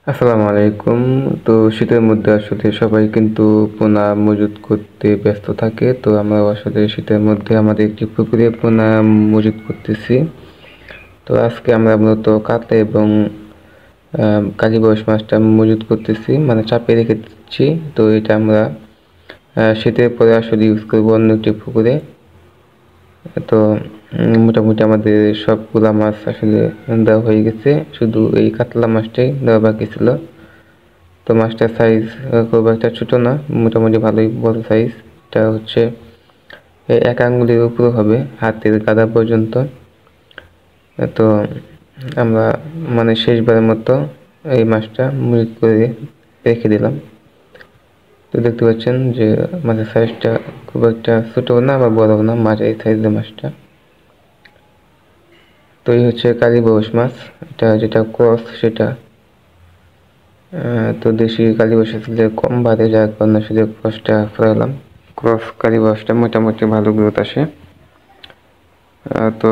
আসসালামু আলাইকুম। তো শীতের মধ্যে আসলে সবাই কিন্তু পোনা মজুত করতে ব্যস্ত থাকে। তো আমরা আসলে শীতের মধ্যে আমাদের একটি পুকুরে পোনা মজুত করতেছি। তো আজকে আমরা মূলত কাতলা এবং কালীবাউস মাছটা মজুত করতেছি, মানে চাপে রেখে দিচ্ছি। তো এটা আমরা শীতের পরে আসলে ইউজ করবো অন্য একটি পুকুরে। তো মোটামুটি আমাদের সবগুলা মাছ আসলে দেওয়া হয়ে গেছে, শুধু এই কাতলা মাছটাই দেওয়া বাকি ছিল। তো মাছটার সাইজ খুব একটা ছোট না, মোটামুটি ভালোই বড় সাইজ। এটা হচ্ছে এক আঙ্গুলের উপর হবে, হাতের গাদা পর্যন্ত। তো আমরা মানে শেষবারের মতো এই মাছটা মজুত করে রেখে দিলাম। তো দেখতে পাচ্ছেন যে মাছের সাইজটা খুব একটা ছোটও না বা বড়ও না, মাঝারি সাইজের মাছটা। তো এই হচ্ছে কালীবাউস মাছ, এটা যেটা ক্রস সেটা। তো দেশি কালীবাউস আসলে কম বাড়ে, যার কারণে আসলে ক্রসটা ফেলালাম। ক্রস কালীবাউসটা মোটামুটি ভালো গ্রোথ আসে। তো